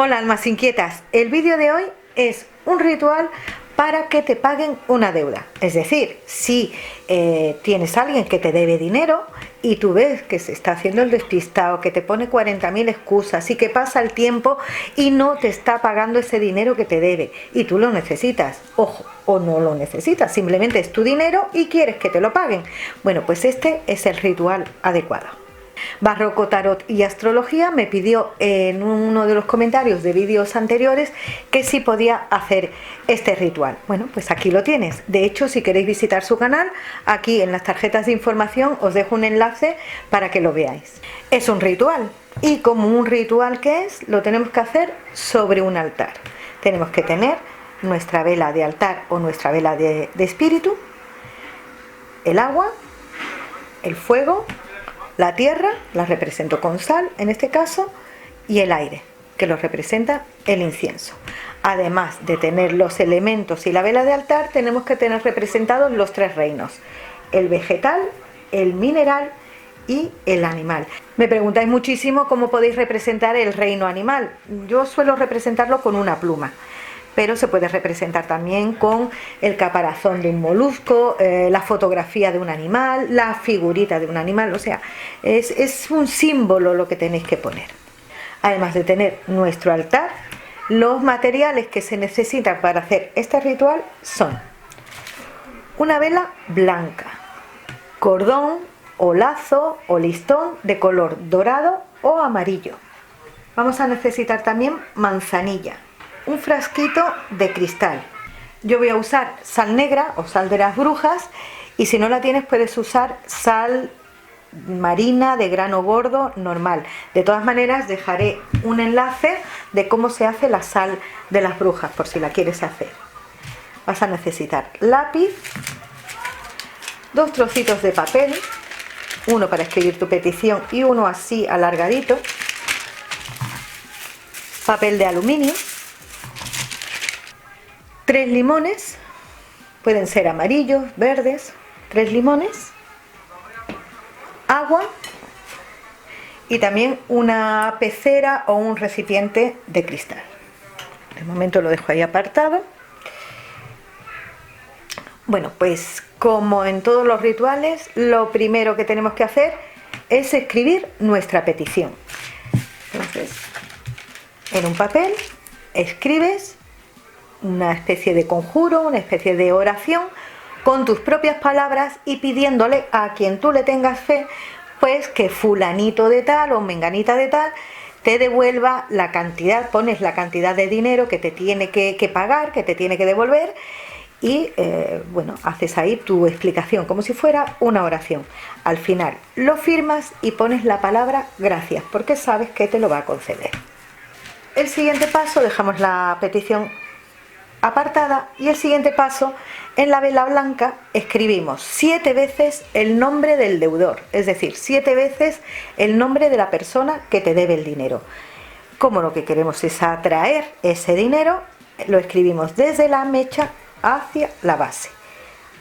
Hola almas inquietas, el vídeo de hoy es un ritual para que te paguen una deuda. Es decir, si tienes a alguien que te debe dinero y tú ves que se está haciendo el despistado, que te pone 40.000 excusas y que pasa el tiempo y no te está pagando ese dinero que te debe y tú lo necesitas, ojo, o no lo necesitas, simplemente es tu dinero y quieres que te lo paguen. Bueno, pues este es el ritual adecuado. Barroco Tarot y Astrología me pidió en uno de los comentarios de vídeos anteriores que si podía hacer este ritual. Bueno, pues aquí lo tienes. De hecho, si queréis visitar su canal, aquí en las tarjetas de información os dejo un enlace para que lo veáis. Es un ritual y como un ritual que es, lo tenemos que hacer sobre un altar. Tenemos que tener nuestra vela de altar o nuestra vela de espíritu, el agua, el fuego, la tierra, la represento con sal en este caso, y el aire, que lo representa el incienso. Además de tener los elementos y la vela de altar, tenemos que tener representados los tres reinos: el vegetal, el mineral y el animal. Me preguntáis muchísimo cómo podéis representar el reino animal. Yo suelo representarlo con una pluma, pero se puede representar también con el caparazón de un molusco, la fotografía de un animal, la figurita de un animal, o sea, es un símbolo lo que tenéis que poner. Además de tener nuestro altar, los materiales que se necesitan para hacer este ritual son una vela blanca, cordón o lazo o listón de color dorado o amarillo. Vamos a necesitar también manzanilla, un frasquito de cristal. Yo voy a usar sal negra o sal de las brujas, y si no la tienes puedes usar sal marina de grano gordo normal. De todas maneras dejaré un enlace de cómo se hace la sal de las brujas por si la quieres hacer. Vas a necesitar lápiz, 2 trocitos de papel, uno para escribir tu petición y uno así alargadito, papel de aluminio, 3 limones, pueden ser amarillos, verdes, 3 limones, agua y también una pecera o un recipiente de cristal. De momento lo dejo ahí apartado. Bueno, pues como en todos los rituales, lo primero que tenemos que hacer es escribir nuestra petición. Entonces, en un papel escribes una especie de conjuro, una especie de oración con tus propias palabras y pidiéndole a quien tú le tengas fe, pues que fulanito de tal o menganita de tal te devuelva la cantidad, pones la cantidad de dinero que te tiene que pagar, que te tiene que devolver y bueno, haces ahí tu explicación como si fuera una oración. Al final lo firmas y pones la palabra gracias, porque sabes que te lo va a conceder. El siguiente paso, dejamos la petición apartada, y el siguiente paso, en la vela blanca escribimos 7 veces el nombre del deudor, es decir, 7 veces el nombre de la persona que te debe el dinero. Como lo que queremos es atraer ese dinero, lo escribimos desde la mecha hacia la base,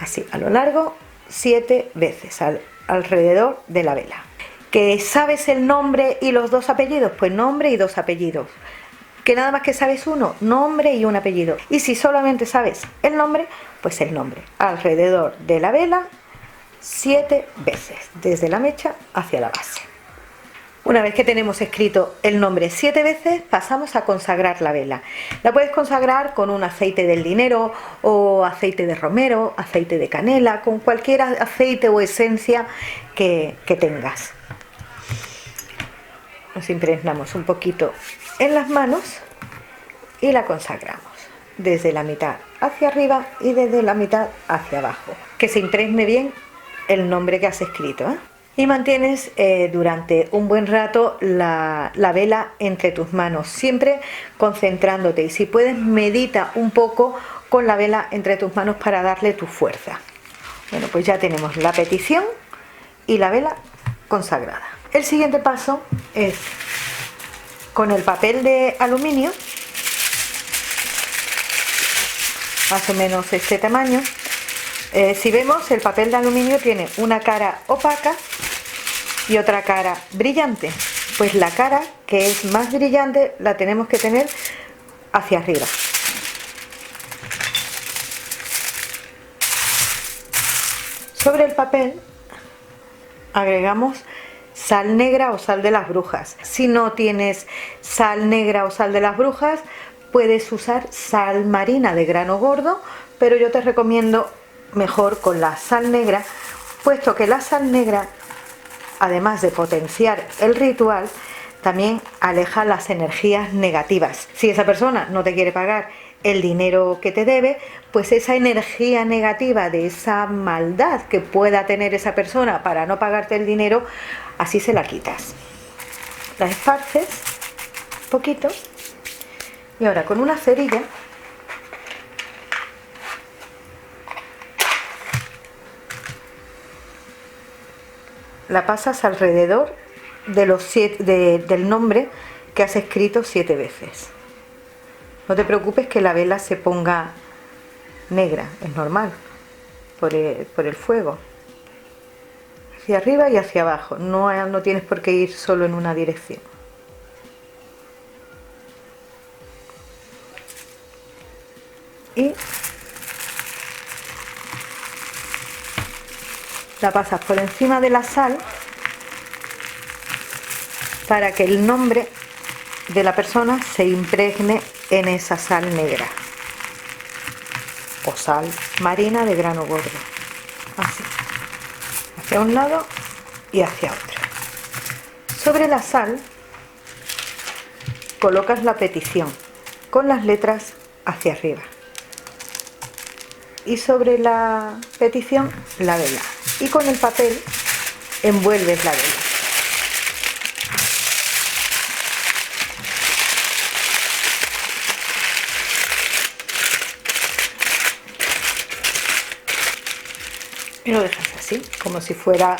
así a lo largo 7 veces alrededor de la vela. ¿Que sabes el nombre y los 2 apellidos? Pues nombre y 2 apellidos. Que nada más que sabes uno, nombre y un apellido. Y si solamente sabes el nombre, pues el nombre. Alrededor de la vela, 7 veces, desde la mecha hacia la base. Una vez que tenemos escrito el nombre 7 veces, pasamos a consagrar la vela. La puedes consagrar con un aceite del dinero, o aceite de romero, aceite de canela, con cualquier aceite o esencia que tengas. Nos impregnamos un poquito en las manos y la consagramos desde la mitad hacia arriba y desde la mitad hacia abajo, que se impregne bien el nombre que has escrito, ¿eh? Y mantienes durante un buen rato la vela entre tus manos, siempre concentrándote, y si puedes medita un poco con la vela entre tus manos para darle tu fuerza. Bueno, pues ya tenemos la petición y la vela consagrada. El siguiente paso es con el papel de aluminio, más o menos este tamaño. Si vemos, el papel de aluminio tiene una cara opaca y otra cara brillante. Pues la cara que que es más brillante, la tenemos que tener hacia arriba. Sobre el papel agregamos sal negra o sal de las brujas. Si no tienes sal negra o sal de las brujas, puedes usar sal marina de grano gordo, pero yo te recomiendo mejor con la sal negra, puesto que la sal negra, además de potenciar el ritual, también aleja las energías negativas. Si esa persona no te quiere pagar el dinero que te debe, pues esa energía negativa de esa maldad que pueda tener esa persona para no pagarte el dinero, así se la quitas. La esparces un poquito y ahora con una cerilla la pasas alrededor de del nombre que has escrito 7 veces. No te preocupes que la vela se ponga negra, es normal, por el fuego. Hacia arriba y hacia abajo, no tienes por qué ir solo en una dirección. Y la pasas por encima de la sal para que el nombre de la persona se impregne en esa sal negra o sal marina de grano gordo, así, hacia un lado y hacia otro. Sobre la sal colocas la petición con las letras hacia arriba y sobre la petición la vela, y con el papel envuelves la vela. Y lo dejas así, como si fuera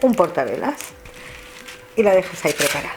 un portavelas, y la dejas ahí preparada.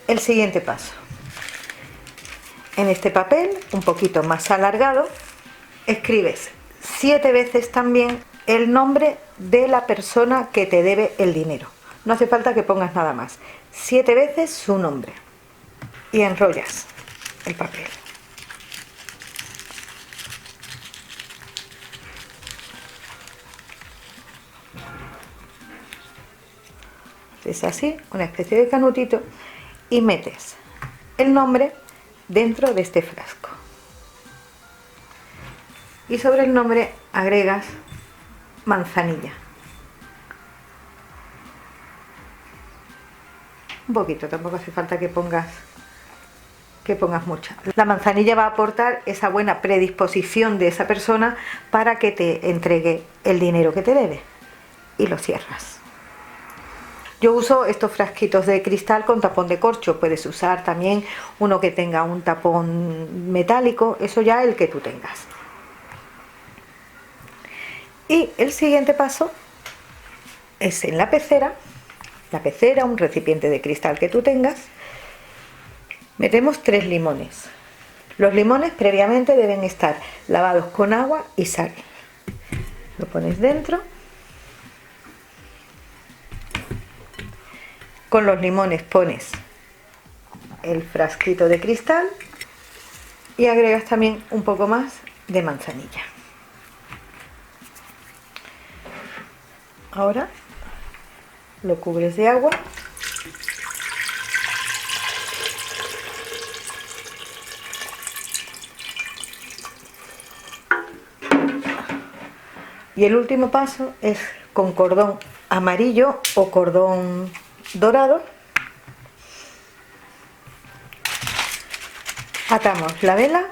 El siguiente paso: en este papel, un poquito más alargado, escribes 7 veces también el nombre de la persona que te debe el dinero. No hace falta que pongas nada más, 7 veces su nombre, y enrollas el papel. Es así, una especie de canutito, y metes el nombre dentro de este frasco. Y sobre el nombre agregas manzanilla. Un poquito, tampoco hace falta que pongas mucha. La manzanilla va a aportar esa buena predisposición de esa persona para que te entregue el dinero que te debe, y lo cierras. Yo uso estos frasquitos de cristal con tapón de corcho. Puedes usar también uno que tenga un tapón metálico, eso ya el que tú tengas. Y el siguiente paso es en la pecera, un recipiente de cristal que tú tengas, metemos 3 limones. Los limones previamente deben estar lavados con agua y sal. Lo pones dentro. Con los limones pones el frasquito de cristal y agregas también un poco más de manzanilla. Ahora lo cubres de agua y el último paso es con cordón amarillo o cordón dorado. Atamos la vela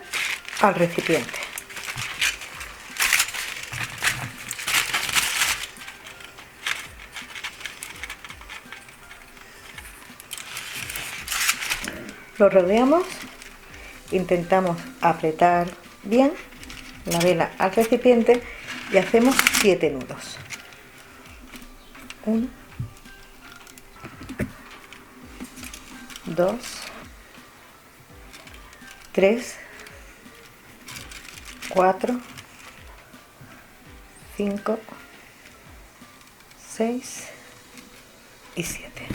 al recipiente. Lo rodeamos, intentamos apretar bien la vela al recipiente y hacemos 7 nudos. 1, 2, 3, 4, 5, 6 y 7.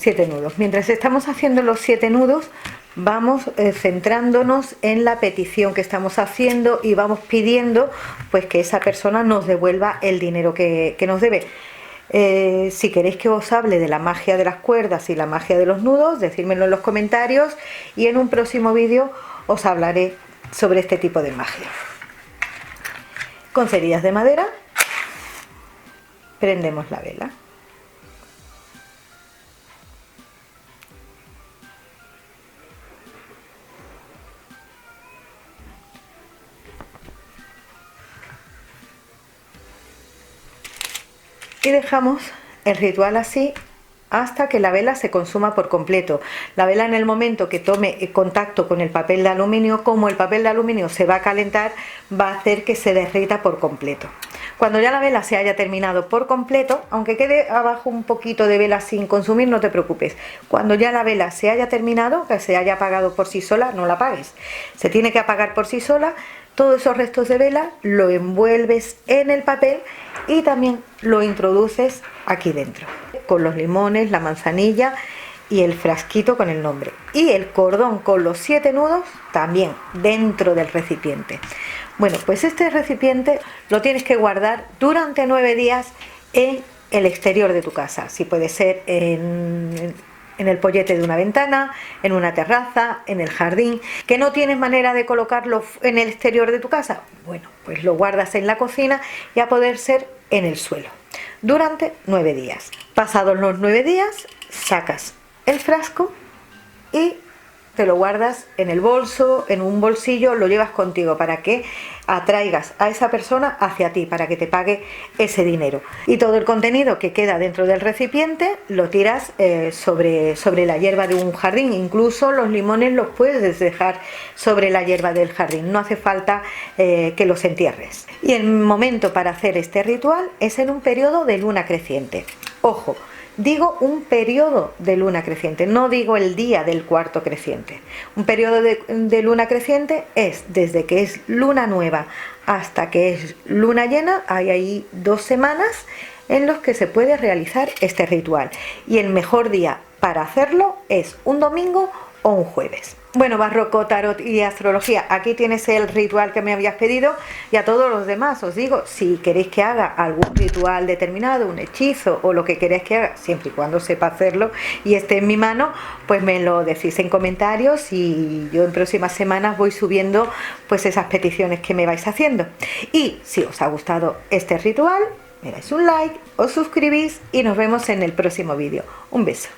7 nudos. Mientras estamos haciendo los 7 nudos, vamos centrándonos en la petición que estamos haciendo y vamos pidiendo pues que esa persona nos devuelva el dinero que nos debe. Si queréis que os hable de la magia de las cuerdas y la magia de los nudos, decírmelo en los comentarios y en un próximo vídeo os hablaré sobre este tipo de magia. Con cerillas de madera prendemos la vela. Y dejamos el ritual así hasta que la vela se consuma por completo. La vela, en el momento que tome contacto con el papel de aluminio, como el papel de aluminio se va a calentar, va a hacer que se derrita por completo. Cuando ya la vela se haya terminado por completo, aunque quede abajo un poquito de vela sin consumir, no te preocupes. Cuando ya la vela se haya terminado, que se haya apagado por sí sola, no la apagues. Se tiene que apagar por sí sola. Todos esos restos de vela lo envuelves en el papel y también lo introduces aquí dentro, con los limones, la manzanilla y el frasquito con el nombre. Y el cordón con los 7 nudos también dentro del recipiente. Bueno, pues este recipiente lo tienes que guardar durante 9 días en el exterior de tu casa. Si puede ser en el pollete de una ventana, en una terraza, en el jardín. ¿Que no tienes manera de colocarlo en el exterior de tu casa? Bueno, pues lo guardas en la cocina y a poder ser en el suelo durante 9 días. Pasados los 9 días, sacas el frasco y te lo guardas en el bolso, en un bolsillo, lo llevas contigo para que atraigas a esa persona hacia ti, para que te pague ese dinero. Y todo el contenido que queda dentro del recipiente lo tiras sobre la hierba de un jardín. Incluso los limones los puedes dejar sobre la hierba del jardín, no hace falta que los entierres. Y el momento para hacer este ritual es en un periodo de luna creciente. Ojo, digo un periodo de luna creciente, no digo el día del cuarto creciente. Un periodo de luna creciente es desde que es luna nueva hasta que es luna llena. Hay ahí 2 semanas en los que se puede realizar este ritual. Y el mejor día para hacerlo es un domingo o un jueves. Bueno, Barroco, Tarot y Astrología, aquí tienes el ritual que me habías pedido, y a todos los demás os digo, si queréis que haga algún ritual determinado, un hechizo o lo que queréis que haga, siempre y cuando sepa hacerlo y esté en mi mano, pues me lo decís en comentarios y yo en próximas semanas voy subiendo pues esas peticiones que me vais haciendo. Y si os ha gustado este ritual, me dais un like, os suscribís y nos vemos en el próximo vídeo. Un beso.